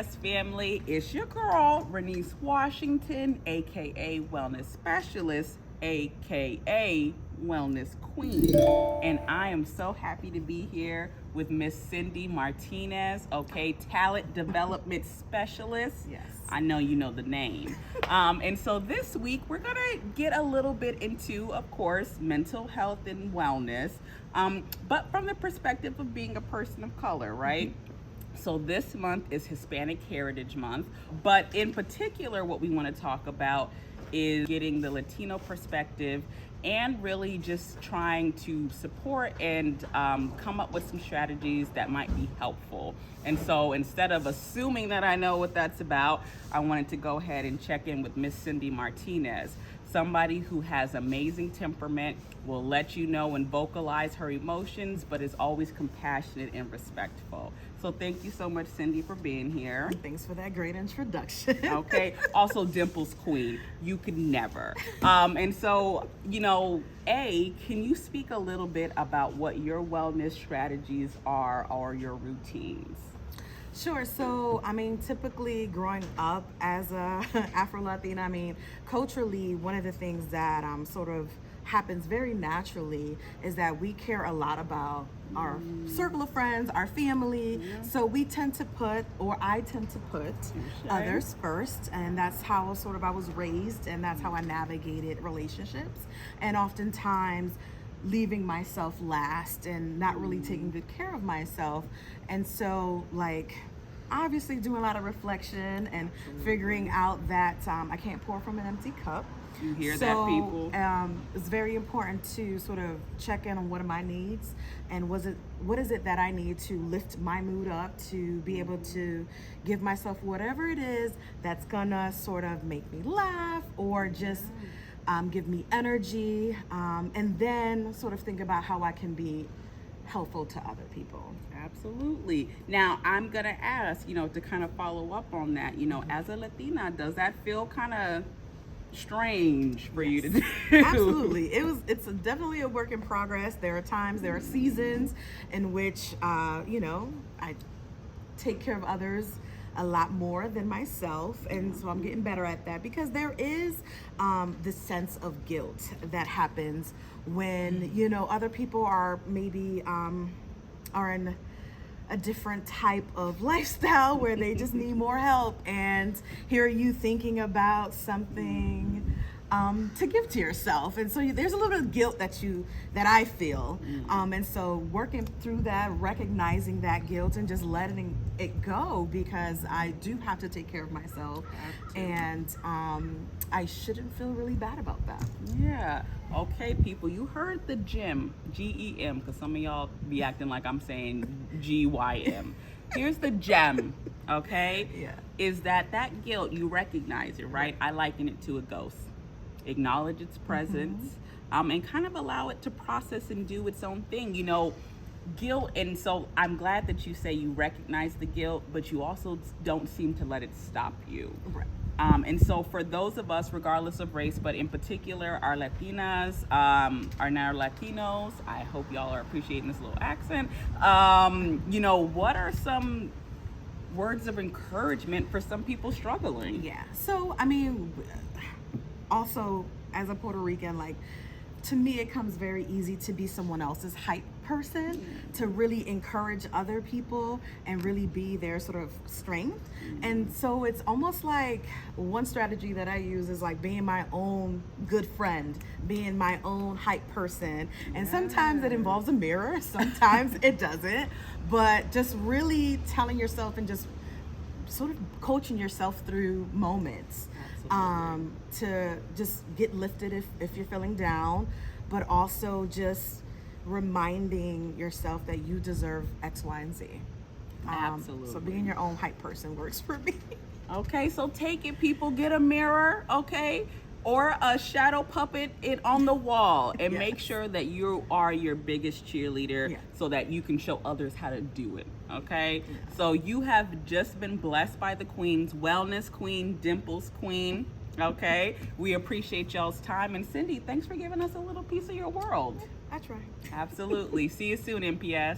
MPS family. It's your girl, Renise Washington, aka Wellness Specialist, aka Wellness Queen. And I am so happy to be here with Miss Cindy Martinez, okay, Talent Development Specialist. Yes. I know you know the name. And so this week we're gonna get a little bit into, of course, mental health and wellness, but from the perspective of being a person of color, right? Mm-hmm. So this month is Hispanic Heritage Month, but in particular what we want to talk about is getting the Latino perspective and really just trying to support and come up with some strategies that might be helpful. And so instead of assuming that I know what that's about, I wanted to go ahead and check in with Miss Cindy Martinez, somebody who has amazing temperament, will let you know and vocalize her emotions, but is always compassionate and respectful. So thank you so much, Cindy, for being here. Thanks for that great introduction. Okay. Also, Dimples Queen. You could never. And so, can you speak a little bit about what your wellness strategies are or your routines? Sure. So, typically growing up as a Afro-Latina, culturally, one of the things that sort of happens very naturally is that we care a lot about our circle of friends, our family. Yeah. So we tend to I tend to put others first, and that's how sort of I was raised, and that's how I navigated relationships, and oftentimes leaving myself last and not really taking good care of myself. And so obviously doing a lot of reflection and figuring out that I can't pour from an empty cup. You hear that, people? It's very important to sort of check in on what are my needs and what is it that I need to lift my mood up, to be able to give myself whatever it is that's gonna sort of make me laugh or just give me energy, and then sort of think about how I can be helpful to other people. Absolutely. Now, I'm going to ask, to kind of follow up on that, as a Latina, does that feel kind of strange for you to do? Absolutely. It's definitely a work in progress. There are seasons in which, I take care of others a lot more than myself, and so I'm getting better at that, because there is this sense of guilt that happens when other people are maybe are in a different type of lifestyle where they just need more help, and here are you thinking about something to give to yourself, and so there's a little bit of guilt that I feel, and so working through that, recognizing that guilt and just letting it go, because I do have to take care of myself, and I shouldn't feel really bad about that. Yeah. Okay, people, you heard the GEM, G-E-M, because some of y'all be acting like I'm saying G-Y-M. Here's the gem, okay? Yeah. Is that guilt, you recognize it, right? I liken it to a ghost. Acknowledge its presence, and kind of allow it to process and do its own thing. Guilt, and so I'm glad that you say you recognize the guilt, but you also don't seem to let it stop you. Right. And so for those of us, regardless of race, but in particular our Latinas, our now Latinos, I hope y'all are appreciating this little accent. What are some words of encouragement for some people struggling? Yeah. So, also as a Puerto Rican, to me, it comes very easy to be someone else's hype person, to really encourage other people and really be their sort of strength. And so it's almost like one strategy that I use is being my own good friend, being my own hype person. And sometimes it involves a mirror, sometimes it doesn't, but just really telling yourself and just sort of coaching yourself through moments. To just get lifted if you're feeling down, but also just reminding yourself that you deserve X, Y, and Z. Absolutely. So being your own hype person works for me. Okay, so take it, people. Get a mirror, okay? Or a shadow puppet on the wall, and make sure that you are your biggest cheerleader, so that you can show others how to do it, okay? So you have just been blessed by the queens, Wellness Queen, Dimples Queen, okay? We appreciate y'all's time. And Cindy, thanks for giving us a little piece of your world. I try. Absolutely. See you soon, MPS.